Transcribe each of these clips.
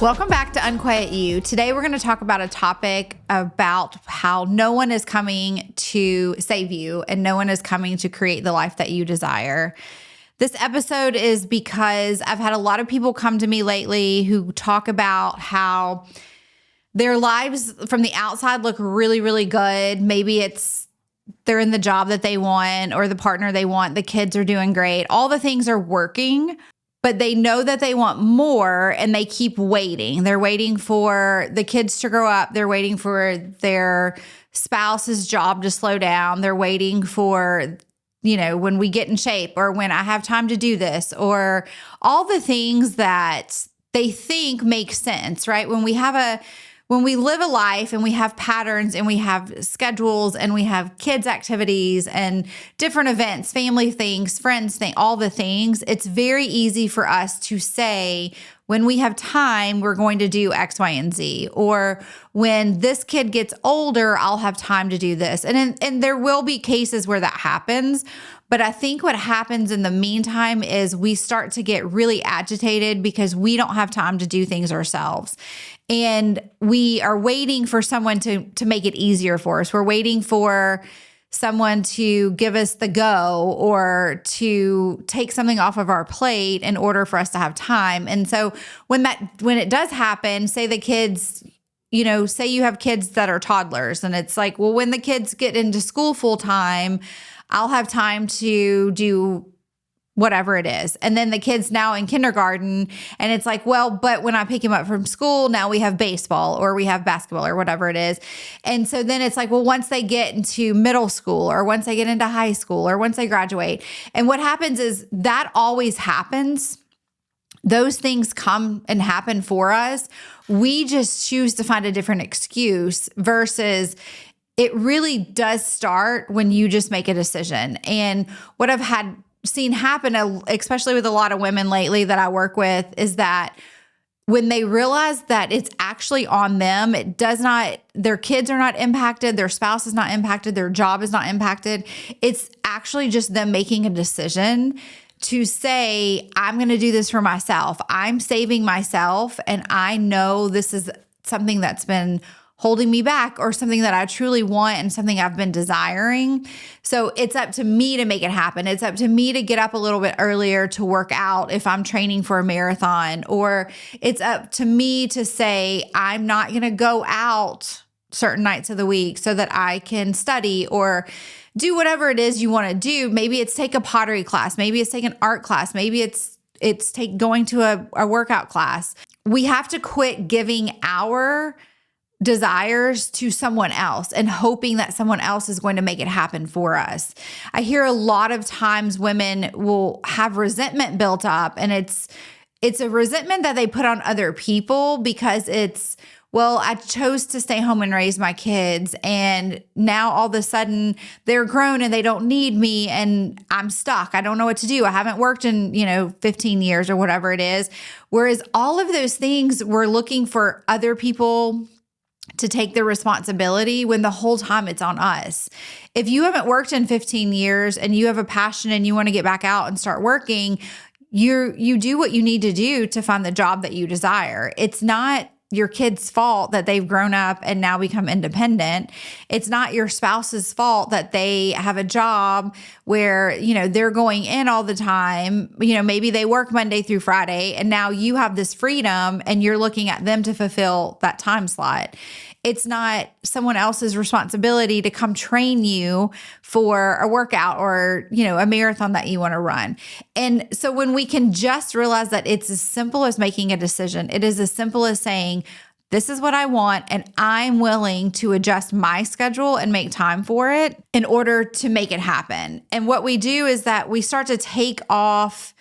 Welcome back to Unquiet You. Today we're going to talk about a topic about how no one is coming to save you and no one is coming to create the life that you desire. This episode is because I've had a lot of people come to me lately who talk about how their lives from the outside look really, really good. Maybe they're in the job that they want or the partner they want. The kids are doing great. All the things are working, but they know that they want more and they keep waiting. They're waiting for the kids to grow up. They're waiting for their spouse's job to slow down. They're waiting for, when we get in shape or when I have time to do this or all the things that they think make sense, right? When we live a life and we have patterns and we have schedules and we have kids' activities and different events, family things, friends things, all the things, it's very easy for us to say, when we have time, we're going to do X, Y, and Z. Or when this kid gets older, I'll have time to do this. And there will be cases where that happens. But I think what happens in the meantime is we start to get really agitated because we don't have time to do things ourselves. And we are waiting for someone to make it easier for us. We're waiting for someone to give us the go or to take something off of our plate in order for us to have time. And so when it does happen, say the kids, say you have kids that are toddlers and it's like, well, when the kids get into school full time, I'll have time to do whatever it is. And then the kid's now in kindergarten and it's like, well, but when I pick him up from school, now we have baseball or we have basketball or whatever it is. And so then it's like, well, once they get into middle school or once they get into high school or once they graduate. And what happens is that always happens. Those things come and happen for us. We just choose to find a different excuse versus it really does start when you just make a decision. And what I've seen happen, especially with a lot of women lately that I work with, is that when they realize that it's actually on them, their kids are not impacted, their spouse is not impacted, their job is not impacted. It's actually just them making a decision to say, I'm going to do this for myself. I'm saving myself. And I know this is something that's been holding me back or something that I truly want and something I've been desiring. So it's up to me to make it happen. It's up to me to get up a little bit earlier to work out if I'm training for a marathon, or it's up to me to say, I'm not going to go out certain nights of the week so that I can study or do whatever it is you want to do. Maybe it's take a pottery class. Maybe it's take an art class. Maybe it's going to a workout class. We have to quit giving our desires to someone else and hoping that someone else is going to make it happen for us. I hear a lot of times women will have resentment built up, and it's a resentment that they put on other people because well, I chose to stay home and raise my kids, and now all of a sudden they're grown and they don't need me and I'm stuck. I don't know what to do. I haven't worked in, 15 years or whatever it is. Whereas all of those things, we're looking for other people to take the responsibility when the whole time it's on us. If you haven't worked in 15 years and you have a passion and you want to get back out and start working, you do what you need to do to find the job that you desire. It's not your kid's fault that they've grown up and now become independent. It's not your spouse's fault that they have a job where, they're going in all the time. Maybe they work Monday through Friday and now you have this freedom and you're looking at them to fulfill that time slot. It's not someone else's responsibility to come train you for a workout or, a marathon that you want to run. And so when we can just realize that it's as simple as making a decision, it is as simple as saying, this is what I want, and I'm willing to adjust my schedule and make time for it in order to make it happen. And what we do is that we start to take off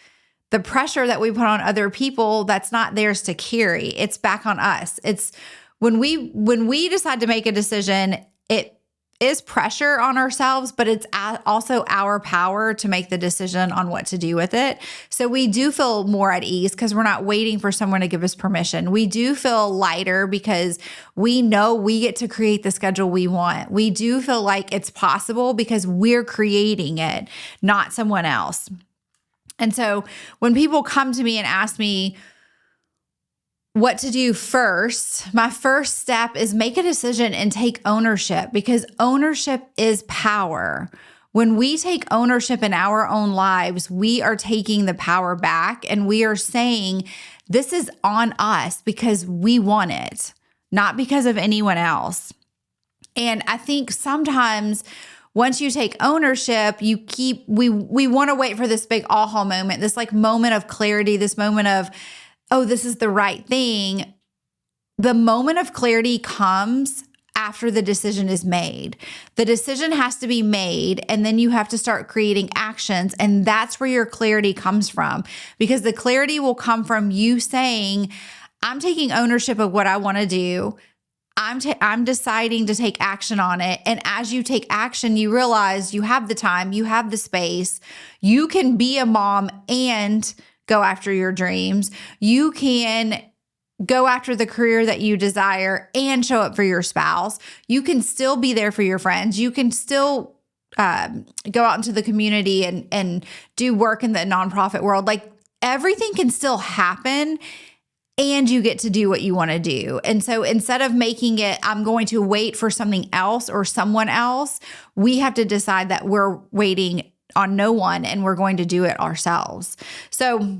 the pressure that we put on other people that's not theirs to carry. It's back on us. It's when we decide to make a decision, it is pressure on ourselves, but it's also our power to make the decision on what to do with it. So we do feel more at ease because we're not waiting for someone to give us permission. We do feel lighter because we know we get to create the schedule we want. We do feel like it's possible because we're creating it, not someone else. And so when people come to me and ask me, what to do first, my first step is make a decision and take ownership, because ownership is power. When we take ownership in our own lives, we are taking the power back, and we are saying, this is on us because we want it, not because of anyone else. And I think sometimes once you take ownership, we want to wait for this big aha moment, this like moment of clarity, this moment of, oh, this is the right thing. The moment of clarity comes after the decision is made. The decision has to be made, and then you have to start creating actions. And that's where your clarity comes from, because the clarity will come from you saying, I'm taking ownership of what I want to do. I'm deciding to take action on it. And as you take action, you realize you have the time, you have the space. You can be a mom and go after your dreams. You can go after the career that you desire and show up for your spouse. You can still be there for your friends. You can still go out into the community and do work in the nonprofit world. Like, everything can still happen, and you get to do what you want to do. And so instead of making it, I'm going to wait for something else or someone else, we have to decide that we're waiting on no one and we're going to do it ourselves. So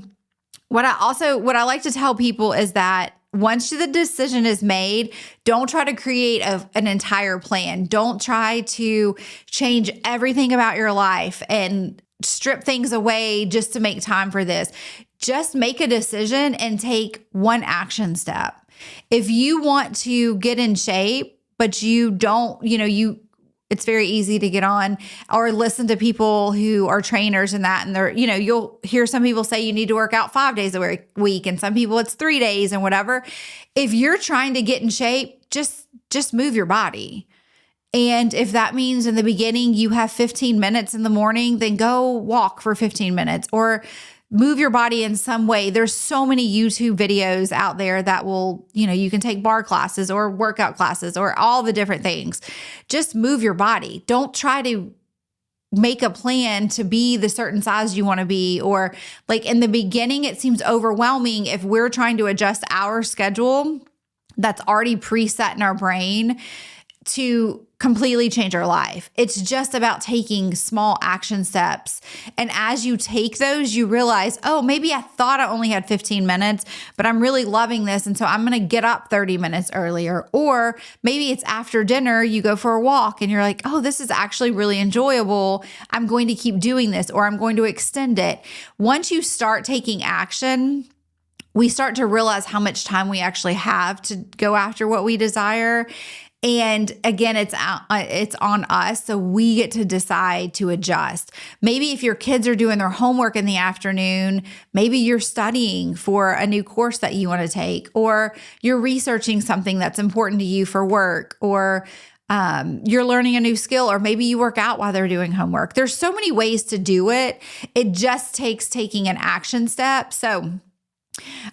what I like to tell people is that once the decision is made, don't try to create an entire plan. Don't try to change everything about your life and strip things away just to make time for this. Just make a decision and take one action step. If you want to get in shape, but you don't, it's very easy to get on or listen to people who are trainers and that. And they're, you'll hear some people say you need to work out 5 days a week, and some people it's 3 days and whatever. If you're trying to get in shape, just move your body. And if that means in the beginning you have 15 minutes in the morning, then go walk for 15 minutes or move your body in some way. There's so many YouTube videos out there that will, you can take bar classes or workout classes or all the different things. Just move your body. Don't try to make a plan to be the certain size you want to be. Or like in the beginning, it seems overwhelming if we're trying to adjust our schedule that's already preset in our brain to completely change our life. It's just about taking small action steps. And as you take those, you realize, oh, maybe I thought I only had 15 minutes, but I'm really loving this. And so I'm going to get up 30 minutes earlier. Or maybe it's after dinner, you go for a walk and you're like, oh, this is actually really enjoyable. I'm going to keep doing this, or I'm going to extend it. Once you start taking action, we start to realize how much time we actually have to go after what we desire. And again, it's on us. So we get to decide to adjust. Maybe if your kids are doing their homework in the afternoon, maybe you're studying for a new course that you want to take, or you're researching something that's important to you for work, or you're learning a new skill, or maybe you work out while they're doing homework. There's so many ways to do it. It just takes taking an action step. So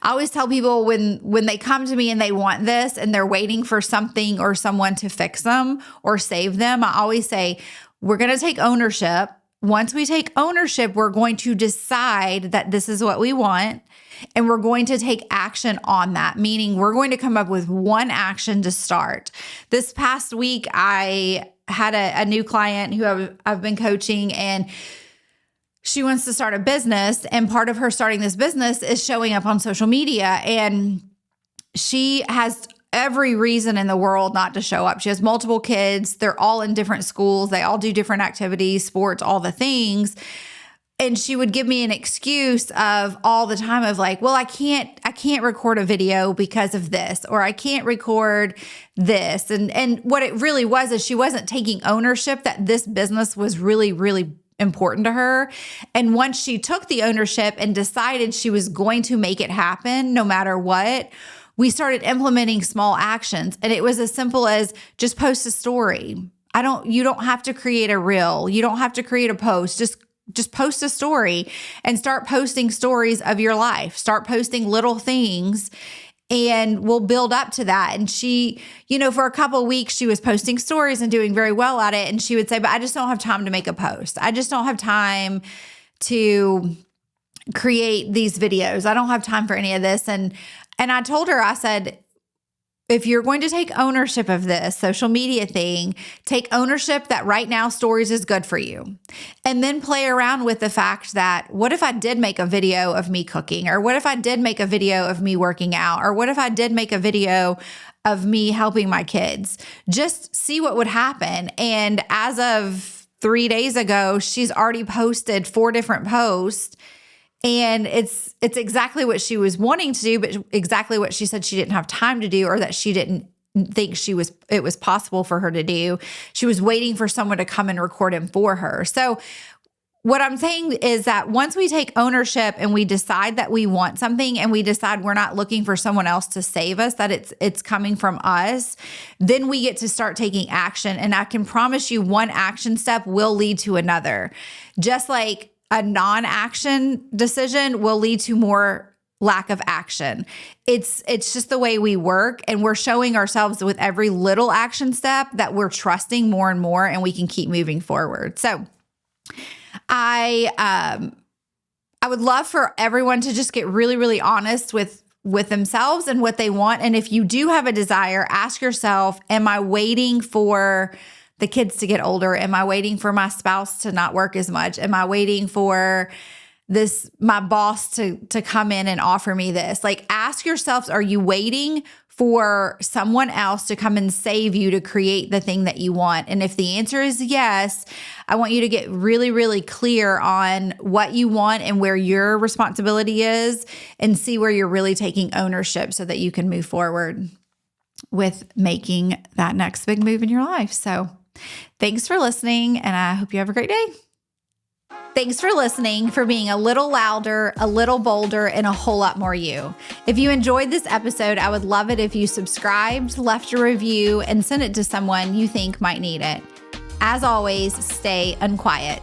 I always tell people when they come to me and they want this and they're waiting for something or someone to fix them or save them, I always say, we're going to take ownership. Once we take ownership, we're going to decide that this is what we want, and we're going to take action on that, meaning we're going to come up with one action to start. This past week, I had a new client who I've been coaching, and she wants to start a business, and part of her starting this business is showing up on social media. And she has every reason in the world not to show up. She has multiple kids. They're all in different schools. They all do different activities, sports, all the things. And she would give me an excuse of all the time of like, well, I can't record a video because of this, or I can't record this. And what it really was is she wasn't taking ownership that this business was really, really important to her. And once she took the ownership and decided she was going to make it happen no matter what, we started implementing small actions. And it was as simple as just post a story. You don't have to create a reel. You don't have to create a post. Just post a story and start posting stories of your life. Start posting little things, and we'll build up to that. And she, for a couple of weeks, she was posting stories and doing very well at it. And she would say, but I just don't have time to make a post. I just don't have time to create these videos. I don't have time for any of this. And And I told her, I said, if you're going to take ownership of this social media thing, take ownership that right now stories is good for you. And then play around with the fact that, what if I did make a video of me cooking? Or what if I did make a video of me working out? Or what if I did make a video of me helping my kids? Just see what would happen. And as of 3 days ago, she's already posted 4 different posts. And it's exactly what she was wanting to do, but exactly what she said she didn't have time to do, or that she didn't think it was possible for her to do. She was waiting for someone to come and record them for her. So what I'm saying is that once we take ownership and we decide that we want something, and we decide we're not looking for someone else to save us, that it's coming from us, then we get to start taking action. And I can promise you, one action step will lead to another. Just like a non-action decision will lead to more lack of action. It's just the way we work, and we're showing ourselves with every little action step that we're trusting more and more, and we can keep moving forward. So I would love for everyone to just get really, really honest with themselves and what they want. And if you do have a desire, ask yourself, am I waiting for the kids to get older? Am I waiting for my spouse to not work as much? Am I waiting for my boss to come in and offer me this? Like, ask yourselves, are you waiting for someone else to come and save you to create the thing that you want? And if the answer is yes, I want you to get really, really clear on what you want and where your responsibility is, and see where you're really taking ownership so that you can move forward with making that next big move in your life. So thanks for listening, and I hope you have a great day. Thanks for listening, for being a little louder, a little bolder, and a whole lot more you. If you enjoyed this episode, I would love it if you subscribed, left a review, and sent it to someone you think might need it. As always, stay unquiet.